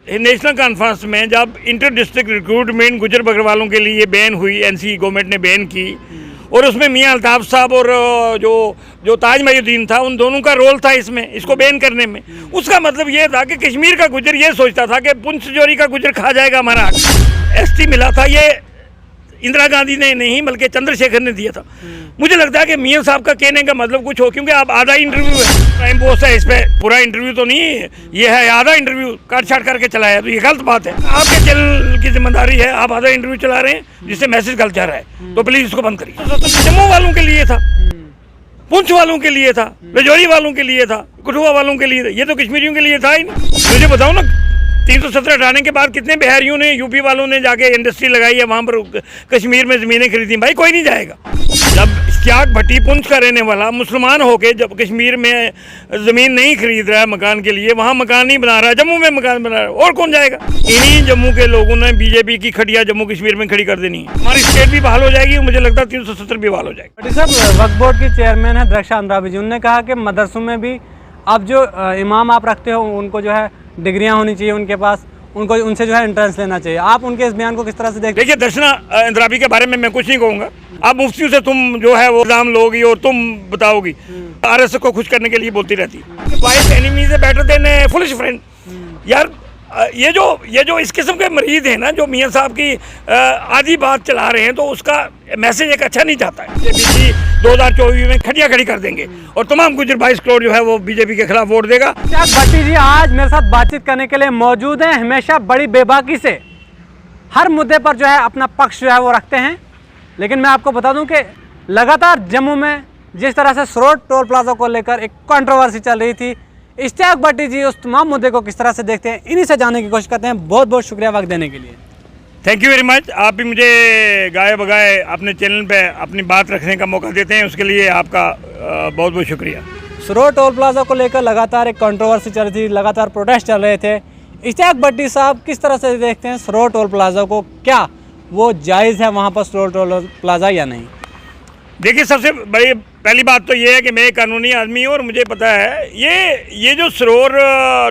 National conference में जब inter district recruitment गुजर बकरवालों के लिए बैन हुई, एनसी गवर्नमेंट ने बैन की, और उसमें मियां अल्ताफ साहब और जो ताज महीउद्दीन था, उन दोनों का रोल था इसमें, इसको बैन करने में। उसका मतलब ये था कि कश्मीर का गुजर ये सोचता था कि पुंछ जोरी का गुजर खा जाएगा हमारा हक। एसटी मिला था, ये इंदिरा गांधी ने नहीं बल्कि चंद्रशेखर ने दिया था। मुझे लगता है कि मियां साहब का कहने का मतलब कुछ हो, क्योंकि आप आधा इंटरव्यू है, टाइम पोस्ट है, इस पर पूरा इंटरव्यू तो नहीं है, ये है आधा इंटरव्यू काट छाट करके चलाया, तो ये गलत बात है। आपके चैनल की जिम्मेदारी है, आप आधा इंटरव्यू चला रहे हैं जिससे मैसेज गलत जा रहा है, तो प्लीज इसको बंद करिए। तो जम्मू वालों के लिए था, पुंछ वालों के लिए था, राजौरी वालों के लिए था, कठुआ वालों के लिए था, ये तो कश्मीरियों के लिए था ही नहीं। मुझे बताओ ना, 317 हटाने के बाद कितने बिहारियों ने, यूपी वालों ने जाके इंडस्ट्री लगाई है वहाँ पर कश्मीर में ज़मीनें खरीदी। भाई कोई नहीं जाएगा। जब इश्तियाक भट्टी पुंछ का रहने वाला मुसलमान होके जब कश्मीर में ज़मीन नहीं खरीद रहा है मकान के लिए, वहाँ मकान नहीं बना रहा है, जम्मू में मकान बना रहा है, और कौन जाएगा? इन्हीं जम्मू के लोगों ने बीजेपी की खटिया जम्मू कश्मीर में खड़ी कर देनी है। हमारी स्टेट भी बहाल हो जाएगी, मुझे लगता है 370 भी बहाल हो जाएगी। साहब, वक्फ बोर्ड की चेयरमैन है द्रक्षा अंद्राबी जी, उन्होंने कहा कि मदरसों में भी अब जो इमाम आप रखते हो उनको जो है डिग्रियाँ होनी चाहिए उनके पास, उनको उनसे जो है एंट्रेंस लेना चाहिए। आप उनके इस बयान को किस तरह से देखते हैं? देखिए, दर्शना अंद्राबी के बारे में मैं कुछ नहीं कहूँगा। आप मुफ्तियों से तुम जो है वो इल्जाम लोगी और तुम बताओगी, आरएसएस को खुश करने के लिए बोलती रहती है। Vice enemy is better than foolish friend. यार ये जो इस किस्म के मरीज हैं ना, जो मियां साहब की आधी बात चला रहे हैं, तो उसका मैसेज एक अच्छा नहीं जाता है। बीजेपी 2024 में खटिया खड़ी कर देंगे और तमाम गुजर 22 करोड़ जो है वो बीजेपी के खिलाफ वोट देगा। भट्टी जी आज मेरे साथ बातचीत करने के लिए मौजूद हैं। हमेशा बड़ी बेबाकी से हर मुद्दे पर जो है अपना पक्ष जो है वो रखते हैं, लेकिन मैं आपको बता दूं कि लगातार जम्मू में जिस तरह से सरोड टोल प्लाजा को लेकर एक कंट्रोवर्सी चल रही थी, इश्तियाक भट्टी जी उस तमाम मुद्दे को किस तरह से देखते हैं, इन्हीं से जानने की कोशिश करते हैं। बहुत बहुत शुक्रिया वक्त देने के लिए। Thank you very much. आप भी मुझे गाए बगाए अपने चैनल पे अपनी बात रखने का मौका देते हैं, उसके लिए आपका बहुत बहुत शुक्रिया। सरोड टोल प्लाजा को लेकर लगातार एक कंट्रोवर्सी चल रही थी, लगातार प्रोटेस्ट चल रहे थे। इश्तियाक भट्टी साहब किस तरह से देखते हैं सरोड टोल प्लाजा को, क्या वो जायज़ है वहाँ पर सरोड टोल प्लाजा या नहीं? देखिए, सबसे बड़ी पहली बात तो ये है कि मैं एक कानूनी आदमी हूँ और मुझे पता है ये जो सरोर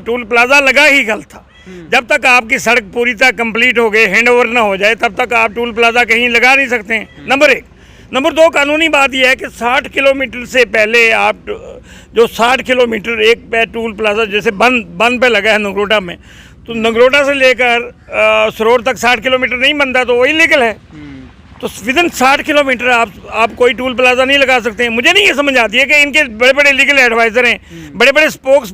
टोल प्लाजा लगा ही गलत था। जब तक आपकी सड़क पूरी तरह कंप्लीट हो गई, हैंड ओवर ना हो जाए, तब तक आप टोल प्लाजा कहीं लगा नहीं सकते हैं, नंबर 1। नंबर 2, कानूनी बात यह है कि 60 किलोमीटर से पहले आप जो 60 किलोमीटर एक पे टोल प्लाजा जैसे बंद पे लगा है नगरोटा में, तो नगरोटा से लेकर सरोर तक 60 किलोमीटर नहीं बनता, तो वो इलीगल है। तो विदिन 60 किलोमीटर आप कोई टोल प्लाजा नहीं लगा सकते हैं। मुझे नहीं ये समझ आती है कि इनके बड़े बड़े लीगल एडवाइज़र हैं, बड़े बड़े स्पोक्स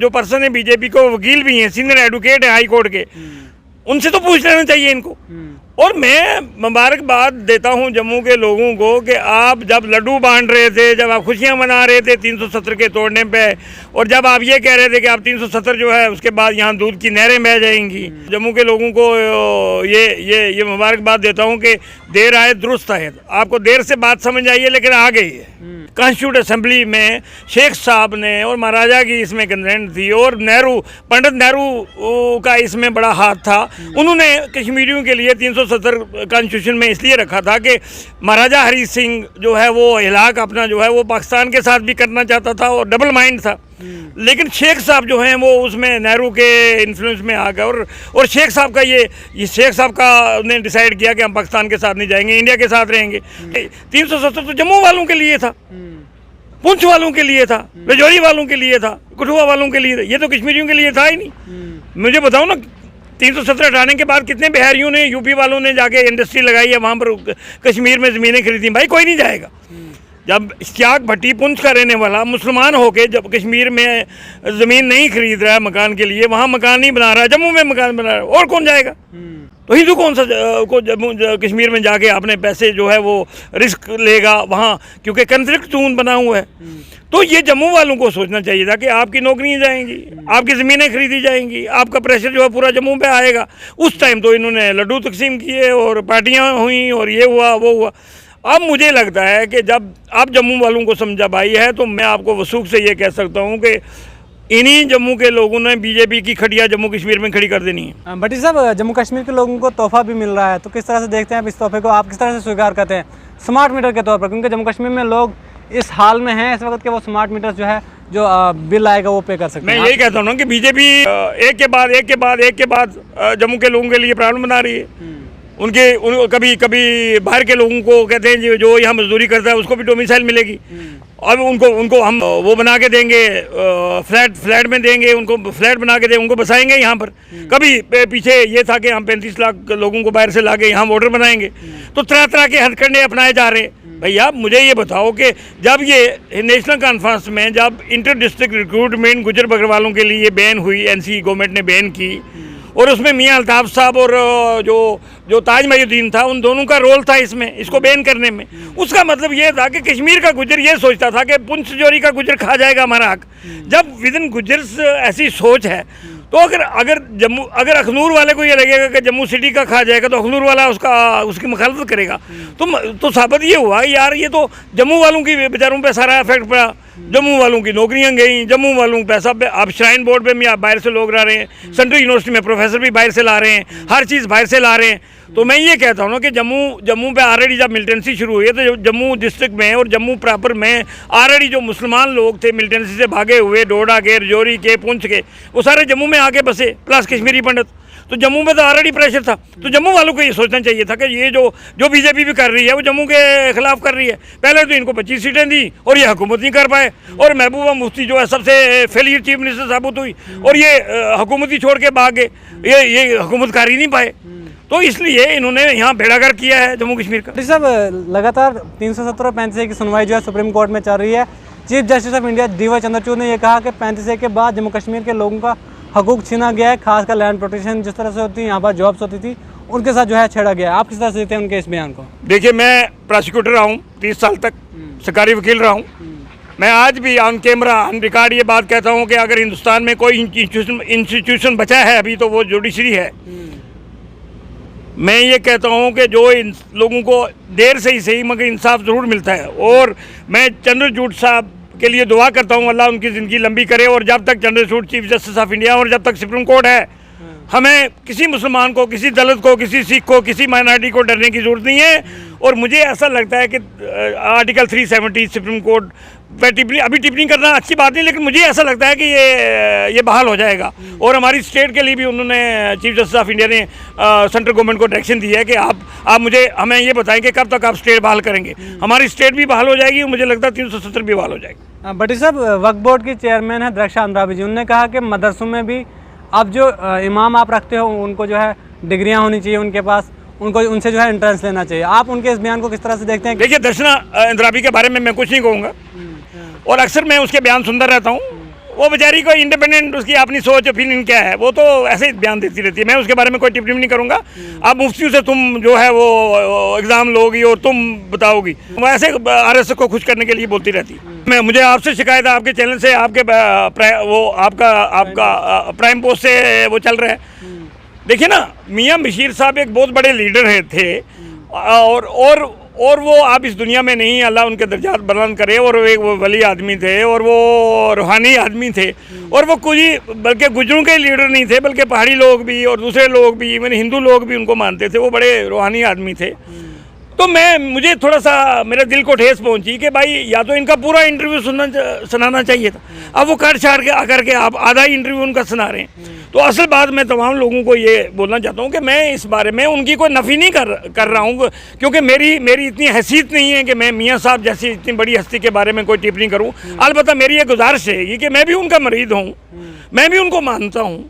जो पर्सन है बीजेपी को, वकील भी हैं, सीनियर एडवोकेट हैं हाई कोर्ट के, उनसे तो पूछ लेना चाहिए इनको। और मैं मुबारकबाद देता हूं जम्मू के लोगों को कि आप जब लड्डू बांट रहे थे, जब आप खुशियां मना रहे थे 370 के तोड़ने पे, और जब आप ये कह रहे थे कि आप 370 जो है उसके बाद यहाँ दूध की नहरें बह जाएंगी, जम्मू के लोगों को ये मुबारकबाद देता हूँ कि देर आए दुरुस्त आए। आपको देर से बात समझ आई है, लेकिन आ गई है। कॉन्स्टिट्यूट असेंबली में शेख साहब ने और महाराजा की इसमें कंसेंट थी, और पंडित नेहरू का इसमें बड़ा हाथ था। उन्होंने कश्मीरियों के लिए 370 कॉन्स्टिट्यूशन में इसलिए रखा था कि महाराजा हरी सिंह जो है वो इलाक अपना जो है वो पाकिस्तान के साथ भी करना चाहता था और डबल माइंड था। लेकिन शेख साहब जो हैं वो उसमें नेहरू के इन्फ्लुएंस में आ गए, और शेख साहब का ये शेख साहब का ने डिसाइड किया कि हम पाकिस्तान के साथ नहीं जाएंगे, इंडिया के साथ रहेंगे। 370 तो जम्मू वालों के लिए था, पुंछ वालों के लिए था, राजौरी वालों के लिए था, कठुआ वालों के लिए था, ये तो कश्मीरियों के लिए था ही नहीं। मुझे बताओ ना, 370 हटाने के बाद कितने बिहारियों ने, यूपी वालों ने जाके इंडस्ट्री लगाई है वहाँ पर कश्मीर में ज़मीनें खरीदी। भाई कोई नहीं जाएगा। जब इश्तियाक भट्टी पुंछ का रहने वाला मुसलमान होके जब कश्मीर में ज़मीन नहीं खरीद रहा है मकान के लिए, वहाँ मकान नहीं बना रहा है, जम्मू में मकान बना रहा है, और कौन जाएगा? तो हिंदू कौन सा को जम्मू कश्मीर में जाके अपने पैसे जो है वो रिस्क लेगा वहाँ, क्योंकि कन्फ्लिक्ट जोन बना हुआ है। तो ये जम्मू वालों को सोचना चाहिए था कि आपकी नौकरियाँ जाएंगी, आपकी ज़मीनें खरीदी जाएंगी, आपका प्रेशर जो है पूरा जम्मू पे आएगा। उस टाइम तो इन्होंने लड्डू तकसीम किए और पार्टियाँ हुई और ये हुआ वो हुआ। अब मुझे लगता है कि जब आप जम्मू वालों को समझा पाई है, तो मैं आपको वसूख से ये कह सकता हूँ कि इन्हीं जम्मू के लोगों ने बीजेपी की खटिया जम्मू कश्मीर में खड़ी कर देनी है। भट्टी साहब, जम्मू कश्मीर के लोगों को तोहफा भी मिल रहा है, तो किस तरह से देखते हैं आप इस तोहफे को, आप किस तरह से स्वीकार करते हैं स्मार्ट मीटर के तौर पर? क्योंकि जम्मू कश्मीर में लोग इस हाल में हैं इस वक्त के वो स्मार्ट मीटर जो है जो बिल आएगा वो पे कर सकते मैं हैं। यही कहता हूँ ना कि बीजेपी एक के बाद एक के बाद एक के बाद जम्मू के लोगों के लिए प्रॉब्लम बना रही है। कभी कभी बाहर के लोगों को कहते हैं जो यहाँ मजदूरी करता है उसको भी डोमिसाइल मिलेगी। अब उनको हम वो बना के देंगे, फ्लैट में देंगे, उनको फ्लैट बना के देंगे, उनको बसाएंगे यहाँ पर। कभी पीछे ये था कि हम 35 लाख लोगों को बाहर से लाके यहाँ वोटर बनाएंगे। तो तरह तरह के हथकंडे अपनाए जा रहे हैं। भैया मुझे ये बताओ कि जब ये नेशनल कॉन्फ्रेंस में जब इंटर डिस्ट्रिक्ट रिक्रूटमेंट गुजर बकरवालों के लिए बैन हुई, एनसी गवर्नमेंट ने बैन की, और उसमें मियां अल्ताफ साहब और जो ताज महीउद्दीन था, उन दोनों का रोल था इसमें, इसको बैन करने में। उसका मतलब ये था कि कश्मीर का गुजर ये सोचता था कि पुंछ जोरी का गुजर खा जाएगा हमारा हक। जब विद इन गुजर्स ऐसी सोच है, तो अगर अखनूर वाले को ये लगेगा कि जम्मू सिटी का खा जाएगा तो अखनूर वाला उसकी मुखालफत करेगा। तो साबित ये हुआ यार, ये तो जम्मू वालों की बेचारों पे सारा इफेक्ट पड़ा। जम्मू वालों की नौकरियां गई, जम्मू वालों को पैसा, अब श्राइन बोर्ड पे भी आप बाहर से लोग ला रहे हैं, सेंट्रल यूनिवर्सिटी में प्रोफेसर भी बाहर से ला रहे हैं, हर चीज़ बाहर से ला रहे हैं। तो मैं ये कहता हूँ ना कि जम्मू पे ऑलरेडी जब मिलिटेंसी शुरू हुई है, तो जम्मू डिस्ट्रिक्ट में और जम्मू प्रॉपर में ऑलरेडी जो मुसलमान लोग थे मिलिटेंसी से भागे हुए, डोडा के, रजौरी के, पुंछ के, वो सारे जम्मू में आके बसे, प्लस कश्मीरी पंडित। तो जम्मू में तो ऑलरेडी प्रेशर था। तो जम्मू वालों को ये सोचना चाहिए था कि ये जो बीजेपी भी कर रही है वो जम्मू के खिलाफ कर रही है। पहले तो इनको 25 सीटें दी और ये हुकूमत नहीं कर पाए, और महबूबा मुफ्ती जो है सबसे फेलियर चीफ मिनिस्टर साबित हुई, और ये हुकूमत ही छोड़ के भाग गए, ये हुकूमत कर ही नहीं पाए। तो इसलिए इन्होंने यहाँ बेड़ागर किया है जम्मू कश्मीर का। साहब, लगातार 370 और 35A की सुनवाई जो है सुप्रीम कोर्ट में चल रही है। Chief justice of India DY Chandrachud ने यह कहा कि 35A के बाद जम्मू कश्मीर के लोगों का हकूक छीना गया है, खासकर लैंड प्रोटेक्शन जिस तरह से होती है, यहाँ पर जॉब्स होती थी, उनके साथ जो है छेड़ा गया है। आप किस तरह से देखते हैं उनके इस बयान को? देखिए, मैं प्रोसिक्यूटर रहा हूँ 30 साल तक, सरकारी वकील रहा हूँ। मैं आज भी ऑन कैमरा ऑन रिकॉर्ड ये बात कहता हूँ कि अगर हिंदुस्तान में कोई इंस्टीट्यूशन बचा है अभी तो वो जुडिशरी है। मैं ये कहता हूँ कि जो इन लोगों को देर से ही सही मगर इंसाफ ज़रूर मिलता है, और मैं चंद्रचूड़ साहब के लिए दुआ करता हूँ अल्लाह उनकी ज़िंदगी लंबी करे। और जब तक Chandrachud chief justice of India और जब तक सुप्रीम कोर्ट है, हमें किसी मुसलमान को, किसी दलित को, किसी सिख को, किसी माइनॉरिटी को डरने की ज़रूरत नहीं है। और मुझे ऐसा लगता है कि आर्टिकल 370 सुप्रीम कोर्ट पर अभी टिप्पणी करना अच्छी बात नहीं, लेकिन मुझे ऐसा लगता है कि ये बहाल हो जाएगा। और हमारी स्टेट के लिए भी उन्होंने, चीफ जस्टिस ऑफ इंडिया ने सेंट्रल गवर्नमेंट को डायरेक्शन दी है कि हमें ये बताएं कि कब तक आप स्टेट बहाल करेंगे। हमारी स्टेट भी बहाल हो जाएगी और मुझे लगता है 370 भी बहाल हो जाएगी। भट्टी साहब, वक्फ बोर्ड की चेयरमैन है द्रक्षा अंद्राबी जी, उन्होंने कहा कि मदरसों में भी अब जो इमाम आप रखते हो उनको जो है डिग्रियां होनी चाहिए उनके पास, उनसे जो है एंट्रेंस लेना चाहिए। आप उनके इस बयान को किस तरह से देखते हैं? देखिए, दर्शना अंद्राबी के बारे में मैं कुछ नहीं कहूँगा, और अक्सर मैं उसके बयान सुनता रहता हूँ। वो बेचारी को इंडिपेंडेंट उसकी अपनी सोच ओपिनियन क्या है, वो तो ऐसे ही बयान देती रहती है। मैं उसके बारे में कोई टिप्पणी नहीं करूँगा। अब मुफ्तियों से तुम जो है वो एग्ज़ाम लोगी और तुम बताओगी, वो ऐसे RSS को खुश करने के लिए बोलती रहती है। मुझे आपसे शिकायत है, आपके चैनल से, आपके आपका प्राइम पोस्ट से वो चल रहा है। देखिए ना, मियाँ बशीर साहब एक बहुत बड़े लीडर थे, और वो आप इस दुनिया में नहीं, अल्लाह उनके दर्जात बुलंद करे, और एक वो वली आदमी थे, और वो रूहानी आदमी थे, और वो कुछ बल्कि गुजरों के लीडर नहीं थे, बल्कि पहाड़ी लोग भी और दूसरे लोग भी, इवन हिंदू लोग भी उनको मानते थे। वो बड़े रूहानी आदमी थे। तो मुझे थोड़ा सा मेरे दिल को ठेस पहुंची कि भाई या तो इनका पूरा इंटरव्यू सुनाना चाहिए था। अब वो काट छाड़ के आकर के आप आधा इंटरव्यू उनका सुना रहे हैं। तो असल बात मैं तमाम लोगों को ये बोलना चाहता हूँ कि मैं इस बारे में उनकी कोई नफ़ी नहीं कर रहा हूँ, क्योंकि मेरी इतनी हैसियत नहीं है कि मैं मियाँ साहब जैसी इतनी बड़ी हस्ती के बारे में कोई टिप्पणी करूँ। अलबत्ता मेरी ये गुजारिश है कि मैं भी उनका मरीद हूँ, मैं भी उनको मानता हूँ,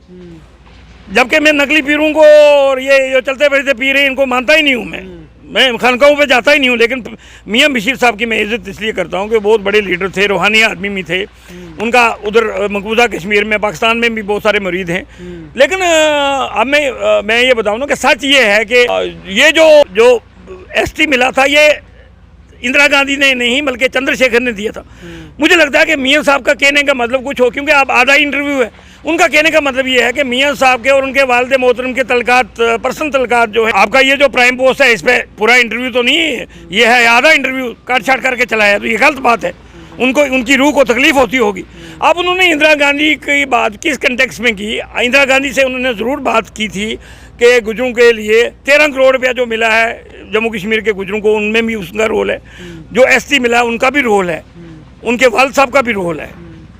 जबकि मैं नकली पीरों को और ये जो चलते फिरते पीर हैं इनको मानता ही नहीं हूँ। मैं खानकाहों पे जाता ही नहीं हूँ, लेकिन मियाँ बशीर साहब की मैं इज़्ज़त इसलिए करता हूँ कि बहुत बड़े लीडर थे, रूहानी आदमी भी थे। उनका उधर मकबूजा कश्मीर में, पाकिस्तान में भी बहुत सारे मुरीद हैं। लेकिन अब मैं ये बताऊँ ना कि सच ये है कि ये जो ST मिला था, ये इंदिरा गांधी ने नहीं बल्कि चंद्रशेखर ने दिया था। मुझे लगता है कि मियाँ साहब का कहने का मतलब कुछ हो, क्योंकि आप आधा इंटरव्यू है। उनका कहने का मतलब ये है कि मियाँ साहब के और उनके वालिद मोहतरम के तलकात, पर्सनल तलकात जो है, आपका ये जो प्राइम पोस्ट है इस पर पूरा इंटरव्यू तो नहीं है, ये है आधा इंटरव्यू काट छाट करके चलाया, तो ये गलत बात है। उनकी रूह को तकलीफ होती होगी। अब उन्होंने इंदिरा गांधी की बात किस कंटेक्स्ट में की? इंदिरा गांधी से उन्होंने ज़रूर बात की थी कि गुजरों के लिए 13 करोड़ रुपया जो मिला है जम्मू कश्मीर के गुजरों को, उनमें भी उसका रोल है। जो ST मिला है उनका भी रोल है, उनके वालिद साहब का भी रोल है।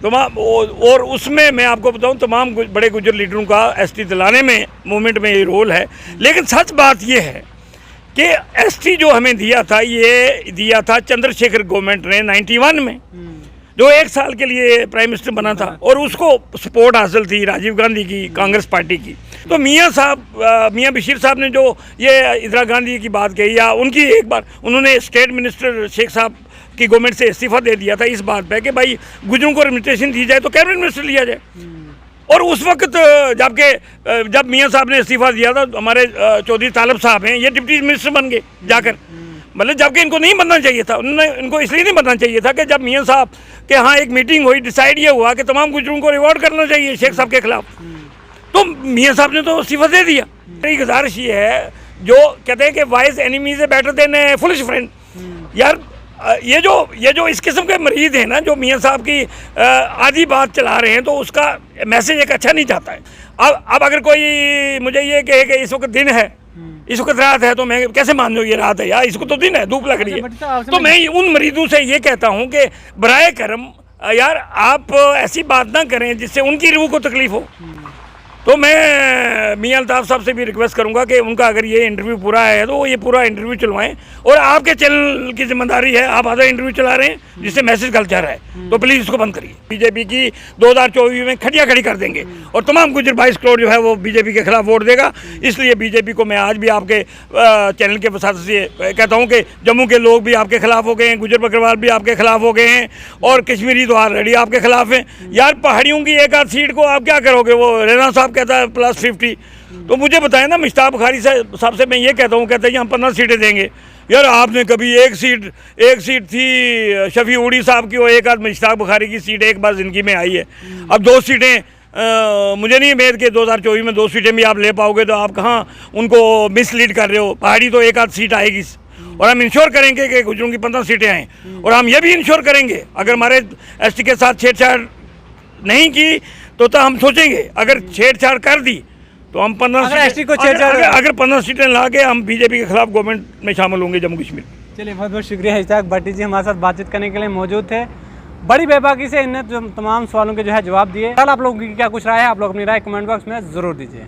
तमाम और उसमें मैं आपको बताऊं तमाम बड़े गुजर लीडरों का एसटी दिलाने में मूवमेंट में ये रोल है। लेकिन सच बात ये है कि एसटी जो हमें दिया था ये दिया था चंद्रशेखर गवर्नमेंट ने 91 में, जो 1 साल के लिए प्राइम मिनिस्टर बना था और उसको सपोर्ट हासिल थी राजीव गांधी की, कांग्रेस पार्टी की। तो मियाँ बशीर साहब ने जो ये इंदिरा गांधी की बात कही, या उनकी एक बार उन्होंने स्टेट मिनिस्टर शेख साहब की गवर्नमेंट से इस्तीफा दे दिया था इस बात पे कि भाई गुजरों को रिमिटेशन दी जाए तो कैबिनेट मिनिस्टर लिया जाए। और उस वक्त जब मियाँ साहब ने इस्तीफा दिया था, हमारे चौधरी तालब साहब हैं, ये डिप्टी मिनिस्टर बन गए जाकर, मतलब जबकि इनको नहीं बनना चाहिए था। उन्होंने इनको इसलिए नहीं बनना चाहिए था कि जब मियाँ साहब के यहाँ एक मीटिंग हुई, डिसाइड ये हुआ कि तमाम गुजरों को रिवॉर्ड करना चाहिए शेख साहब के खिलाफ, तो मियाँ साहब ने तो इस्तीफा दे दिया। मेरी गुजारिश ये है, जो कहते हैं कि wise enemy is better than A foolish friend, यार ये जो इस किस्म के मरीज हैं ना, जो मियाँ साहब की आधी बात चला रहे हैं, तो उसका मैसेज एक अच्छा नहीं जाता है। अब अगर कोई मुझे ये कहे कि इस वक्त दिन है, इस वक्त रात है, तो मैं कैसे मान लूँ ये रात है यार, इसको तो दिन है, धूप लग रही है। तो मैं उन मरीजों से ये कहता हूँ कि बराए करम यार आप ऐसी बात ना करें जिससे उनकी रूह को तकलीफ हो। तो मैं मियाँ अल्ताफ़ साहब से भी रिक्वेस्ट करूंगा कि उनका अगर ये इंटरव्यू पूरा है तो ये पूरा इंटरव्यू चलवाएं, और आपके चैनल की जिम्मेदारी है, आप आधा इंटरव्यू चला रहे हैं जिससे मैसेज गलत जा रहा है, तो प्लीज़ इसको बंद करिए। बीजेपी की 2024 में खड़िया खड़ी कर देंगे और तमाम गुजर 22 करोड़ जो है वो बीजेपी के खिलाफ वोट देगा। इसलिए बीजेपी को मैं आज भी आपके चैनल के वसात से कहता हूँ कि जम्मू के लोग भी आपके खिलाफ हो गए हैं, गुजर बकरवाल भी आपके खिलाफ हो गए हैं, और कश्मीरी तो ऑलरेडी आपके खिलाफ हैं। यार पहाड़ियों की एक आध सीट को आप क्या करोगे? वो रेना साहब कहता है +50, तो मुझे बताएं ना, मुश्ताक बुखारी साहब से मैं ये कहता हूँ, कहते हैं हम 15 सीटें देंगे। यार आपने कभी एक सीट थी शफी उड़ी साहब की, और एक आध मुश्ताक बुखारी की सीट एक बार ज़िंदगी में आई है। अब 2 सीटें मुझे नहीं उम्मीद कि 2024 में 2 सीटें भी आप ले पाओगे, तो आप कहाँ उनको मिसलीड कर रहे हो। पहाड़ी तो एक आध सीट आएगी, और हम इंश्योर करेंगे कि गुजरों की 15 सीटें आएँ, और हम ये भी इंश्योर करेंगे अगर हमारे एसटी के साथ छेड़छाड़ नहीं की तो हम सोचेंगे, अगर छेड़छाड़ कर दी तो हम 15 अगर 15 सीटें ला के हम बीजेपी के खिलाफ गवर्नमेंट में शामिल होंगे जम्मू कश्मीर। चलिए बहुत बहुत शुक्रिया इश्ताक भट्टी जी, हमारे साथ बातचीत करने के लिए मौजूद थे। बड़ी बेबाकी से इन्हें तमाम सवालों के जो है जवाब दिए। कल आप लोगों की क्या कुछ राय है, आप लोग अपनी राय कमेंट बॉक्स में ज़रूर दीजिए।